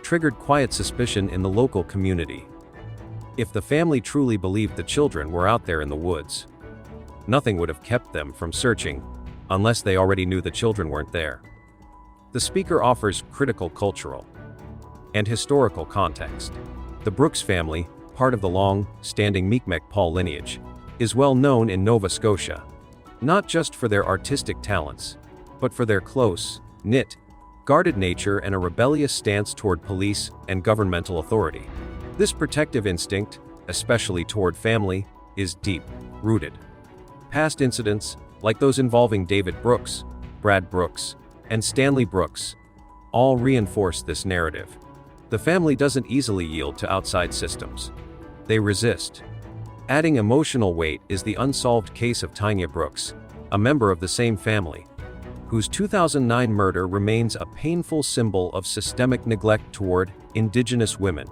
Speaker 1: triggered quiet suspicion in the local community. If the family truly believed the children were out there in the woods, nothing would have kept them from searching, unless they already knew the children weren't there. The speaker offers critical cultural and historical context. The Brooks family, part of the long-standing Mi'kmaq Paul lineage, is well known in Nova Scotia, not just for their artistic talents, but for their close-knit, guarded nature and a rebellious stance toward police and governmental authority. This protective instinct, especially toward family, is deep-rooted. Past incidents, like those involving David Brooks, Brad Brooks, and Stanley Brooks, all reinforce this narrative. The family doesn't easily yield to outside systems. They resist. Adding emotional weight is the unsolved case of Tanya Brooks, a member of the same family. whose 2009 murder remains a painful symbol of systemic neglect toward Indigenous women.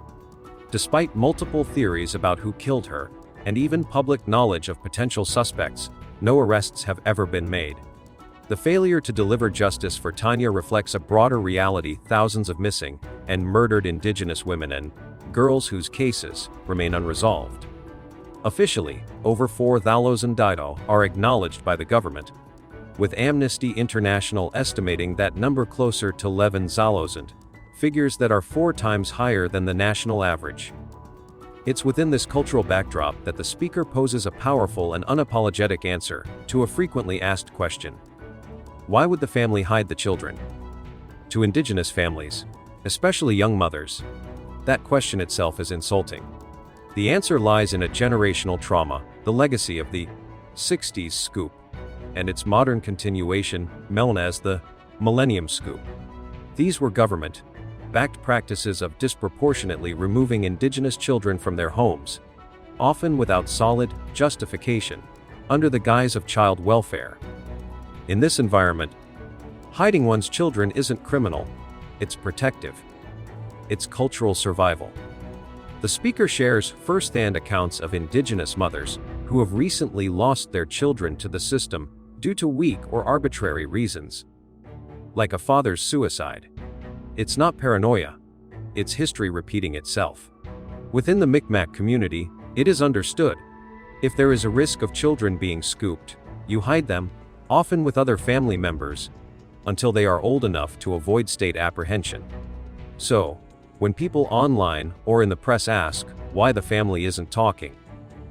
Speaker 1: Despite multiple theories about who killed her, and even public knowledge of potential suspects, no arrests have ever been made. The failure to deliver justice for Tanya reflects a broader reality: thousands of missing and murdered Indigenous women and girls whose cases remain unresolved. Officially, over 4,000 Dido are acknowledged by the government, with Amnesty International estimating that number closer to 11,000, figures that are 4 times higher than the national average. It's within this cultural backdrop that the speaker poses a powerful and unapologetic answer to a frequently asked question. Why would the family hide the children? To Indigenous families, especially young mothers, that question itself is insulting. The answer lies in a generational trauma, the legacy of the 60s scoop, and its modern continuation, known as the Millennium Scoop. These were government-backed practices of disproportionately removing Indigenous children from their homes, often without solid justification, under the guise of child welfare. In this environment, hiding one's children isn't criminal, it's protective. It's cultural survival. The speaker shares first-hand accounts of Indigenous mothers who have recently lost their children to the system due to weak or arbitrary reasons. Like a father's suicide. It's not paranoia. It's history repeating itself. Within the Mi'kmaq community, it is understood. If there is a risk of children being scooped, you hide them, often with other family members, until they are old enough to avoid state apprehension. So, when people online or in the press ask why the family isn't talking,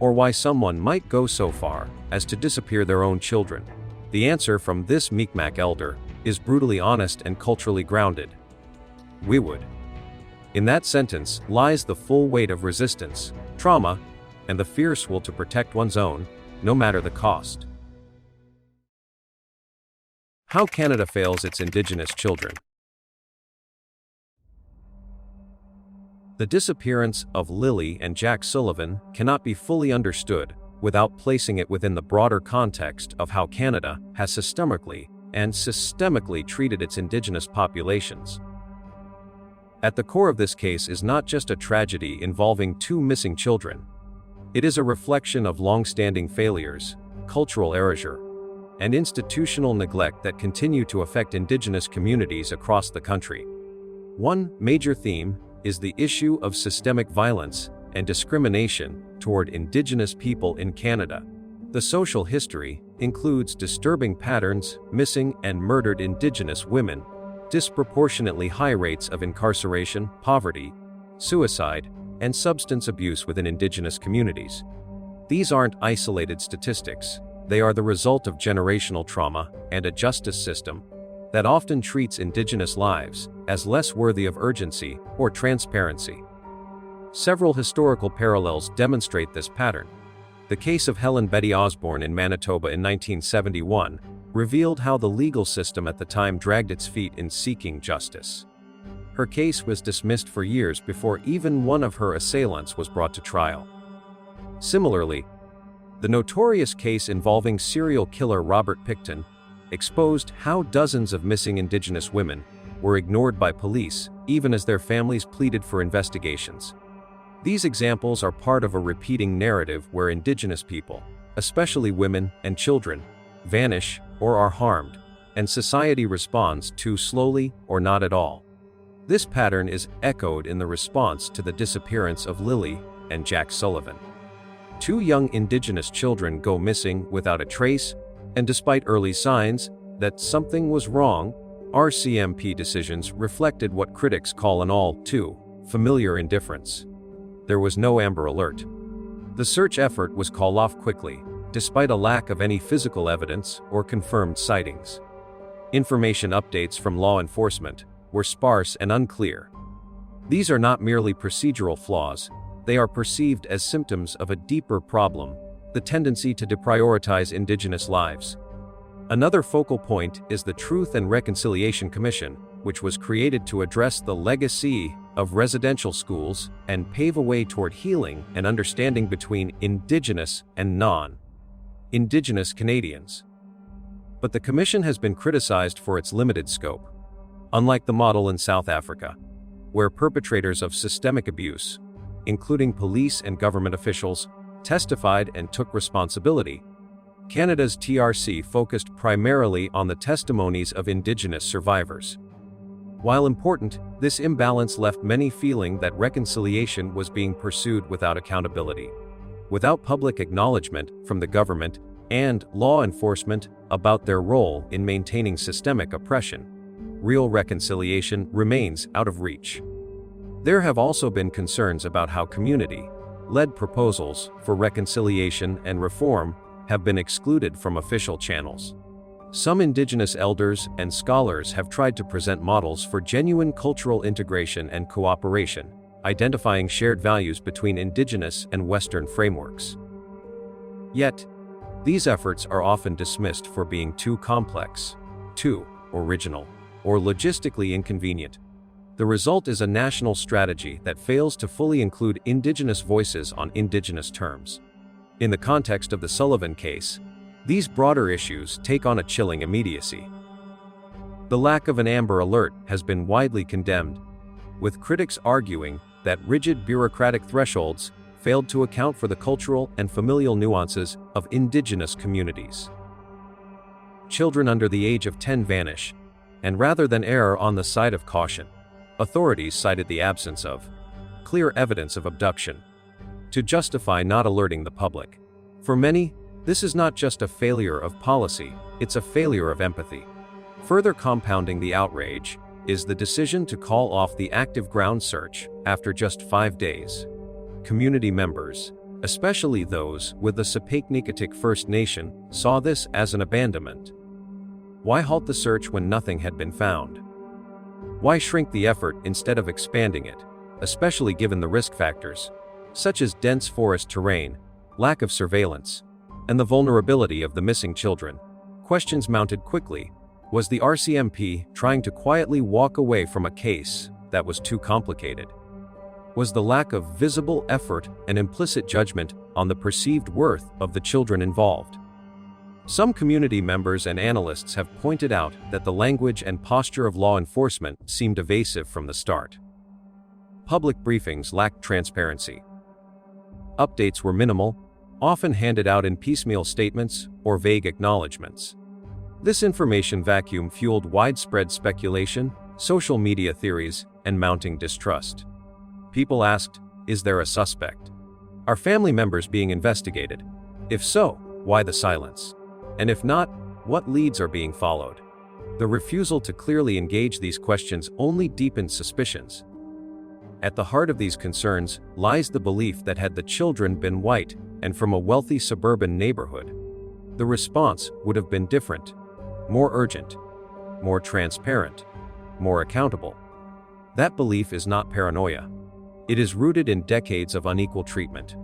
Speaker 1: or why someone might go so far as to disappear their own children, the answer from this Mi'kmaq elder is brutally honest and culturally grounded. We would. In that sentence lies the full weight of resistance, trauma, and the fierce will to protect one's own, no matter the cost. How Canada fails its Indigenous children. The disappearance of Lilly and Jack Sullivan cannot be fully understood without placing it within the broader context of how Canada has systemically treated its Indigenous populations. At the core of this case is not just a tragedy involving 2 missing children. It is a reflection of long-standing failures, cultural erasure, and institutional neglect that continue to affect Indigenous communities across the country. One major theme is the issue of systemic violence and discrimination toward Indigenous people in Canada. The social history includes disturbing patterns, missing and murdered Indigenous women, disproportionately high rates of incarceration, poverty, suicide, and substance abuse within Indigenous communities. These aren't isolated statistics. They are the result of generational trauma and a justice system that often treats Indigenous lives as less worthy of urgency or transparency. Several historical parallels demonstrate this pattern. The case of Helen Betty Osborne in Manitoba in 1971 revealed how the legal system at the time dragged its feet in seeking justice. Her case was dismissed for years before even one of her assailants was brought to trial. Similarly, the notorious case involving serial killer Robert Pickton exposed how dozens of missing Indigenous women were ignored by police, even as their families pleaded for investigations. These examples are part of a repeating narrative where Indigenous people, especially women and children, vanish or are harmed, and society responds too slowly or not at all. This pattern is echoed in the response to the disappearance of Lilly and Jack Sullivan. 2 young Indigenous children go missing without a trace, and despite early signs that something was wrong, RCMP decisions reflected what critics call an all too familiar indifference. There was no Amber Alert. The search effort was called off quickly, despite a lack of any physical evidence or confirmed sightings. Information updates from law enforcement were sparse and unclear. These are not merely procedural flaws, they are perceived as symptoms of a deeper problem: the tendency to deprioritize Indigenous lives. Another focal point is the Truth and Reconciliation Commission, which was created to address the legacy of residential schools and pave a way toward healing and understanding between Indigenous and non-Indigenous Canadians. But the commission has been criticized for its limited scope. Unlike the model in South Africa, where perpetrators of systemic abuse, including police and government officials, testified and took responsibility, Canada's TRC focused primarily on the testimonies of Indigenous survivors. While important, this imbalance left many feeling that reconciliation was being pursued without accountability, without public acknowledgement from the government and law enforcement about their role in maintaining systemic oppression. Real reconciliation remains out of reach. There have also been concerns about how community-led proposals for reconciliation and reform have been excluded from official channels. Some Indigenous elders and scholars have tried to present models for genuine cultural integration and cooperation, identifying shared values between Indigenous and Western frameworks. Yet, these efforts are often dismissed for being too complex, too original, or logistically inconvenient. The result is a national strategy that fails to fully include Indigenous voices on Indigenous terms. In the context of the Sullivan case, these broader issues take on a chilling immediacy. The lack of an Amber Alert has been widely condemned, with critics arguing that rigid bureaucratic thresholds failed to account for the cultural and familial nuances of Indigenous communities. Children under the age of 10 vanish, and rather than err on the side of caution, authorities cited the absence of clear evidence of abduction to justify not alerting the public. For many, this is not just a failure of policy, it's a failure of empathy. Further compounding the outrage is the decision to call off the active ground search after just 5 days. Community members, especially those with the Sapeknikatik First Nation, saw this as an abandonment. Why halt the search when nothing had been found? Why shrink the effort instead of expanding it, especially given the risk factors, such as dense forest terrain, lack of surveillance, and the vulnerability of the missing children? Questions mounted quickly. Was the RCMP trying to quietly walk away from a case that was too complicated? Was the lack of visible effort an implicit judgment on the perceived worth of the children involved? Some community members and analysts have pointed out that the language and posture of law enforcement seemed evasive from the start. Public briefings lacked transparency. Updates were minimal, often handed out in piecemeal statements or vague acknowledgments. This information vacuum fueled widespread speculation, social media theories, and mounting distrust. People asked, is there a suspect? Are family members being investigated? If so, why the silence? And if not, what leads are being followed? The refusal to clearly engage these questions only deepened suspicions. At the heart of these concerns lies the belief that had the children been white and from a wealthy suburban neighborhood, the response would have been different, more urgent, more transparent, more accountable. That belief is not paranoia. It is rooted in decades of unequal treatment,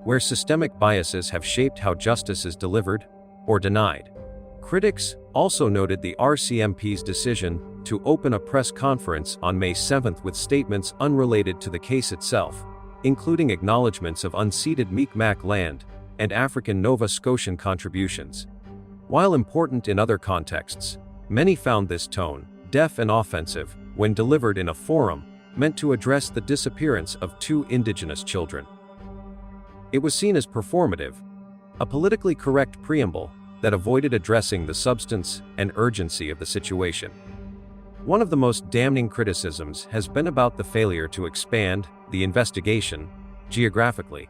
Speaker 1: where systemic biases have shaped how justice is delivered or denied. Critics also noted the RCMP's decision to open a press conference on May 7th with statements unrelated to the case itself, including acknowledgments of unceded Mi'kmaq land and African Nova Scotian contributions. While important in other contexts, many found this tone deaf and offensive when delivered in a forum meant to address the disappearance of 2 Indigenous children. It was seen as performative, a politically correct preamble that avoided addressing the substance and urgency of the situation. One of the most damning criticisms has been about the failure to expand the investigation geographically.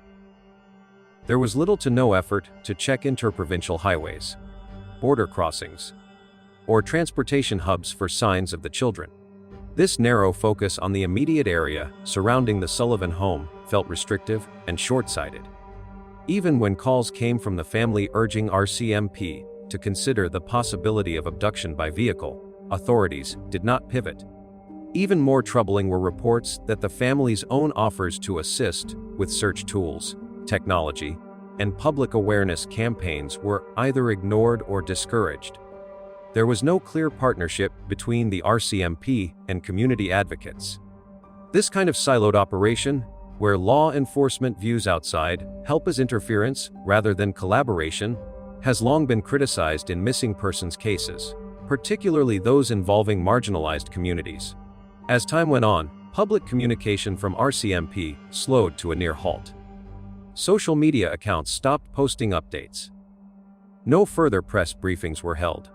Speaker 1: There was little to no effort to check interprovincial highways, border crossings, or transportation hubs for signs of the children. This narrow focus on the immediate area surrounding the Sullivan home felt restrictive and short-sighted. Even when calls came from the family urging RCMP to consider the possibility of abduction by vehicle, authorities did not pivot. Even more troubling were reports that the family's own offers to assist with search tools, technology, and public awareness campaigns were either ignored or discouraged. There was no clear partnership between the RCMP and community advocates. This kind of siloed operation, where law enforcement views outside help as interference rather than collaboration, has long been criticized in missing persons cases, particularly those involving marginalized communities. As time went on, public communication from RCMP slowed to a near halt. Social media accounts stopped posting updates. No further press briefings were held.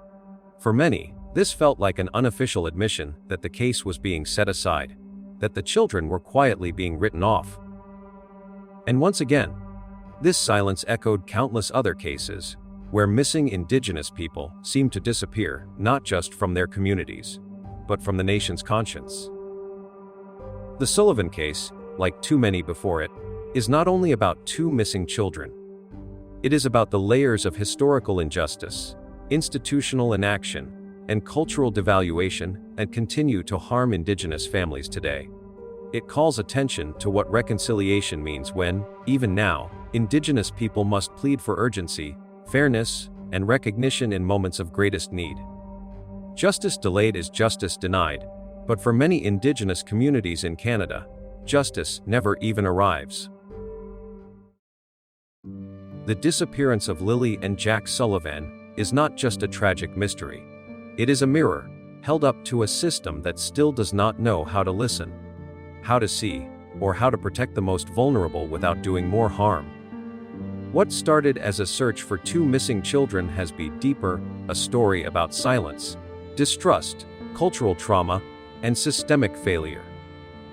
Speaker 1: For many, this felt like an unofficial admission that the case was being set aside, that the children were quietly being written off. And once again, this silence echoed countless other cases, where missing Indigenous people seemed to disappear not just from their communities, but from the nation's conscience. The Sullivan case, like too many before it, is not only about two missing children. It is about the layers of historical injustice, institutional inaction, and cultural devaluation that continue to harm Indigenous families today. It calls attention to what reconciliation means when, even now, Indigenous people must plead for urgency, fairness, and recognition in moments of greatest need. Justice delayed is justice denied, but for many Indigenous communities in Canada, justice never even arrives. The disappearance of Lilly and Jack Sullivan is not just a tragic mystery. It is a mirror, held up to a system that still does not know how to listen, how to see, or how to protect the most vulnerable without doing more harm. What started as a search for two missing children has been deeper, a story about silence, distrust, cultural trauma, and systemic failure.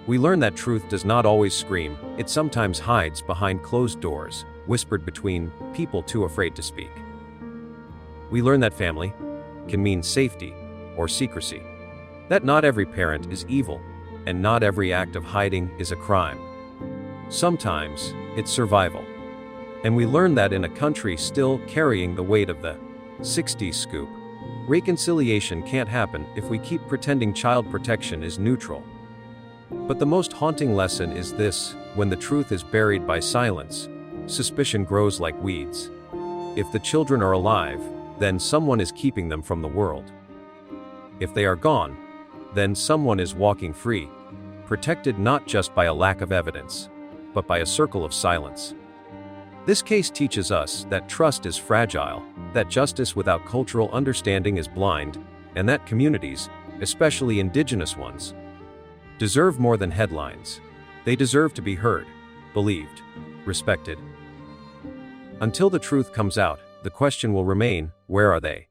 Speaker 1: We learn that truth does not always scream, it sometimes hides behind closed doors, whispered between people too afraid to speak. We learn that family can mean safety or secrecy, that not every parent is evil, and not every act of hiding is a crime. Sometimes, it's survival. And we learn that in a country still carrying the weight of the 60s scoop, reconciliation can't happen if we keep pretending child protection is neutral. But the most haunting lesson is this: when the truth is buried by silence, suspicion grows like weeds. If the children are alive, then someone is keeping them from the world. If they are gone, then someone is walking free, protected not just by a lack of evidence, but by a circle of silence. This case teaches us that trust is fragile, that justice without cultural understanding is blind, and that communities, especially Indigenous ones, deserve more than headlines. They deserve to be heard, believed, respected. Until the truth comes out, the question will remain, where are they?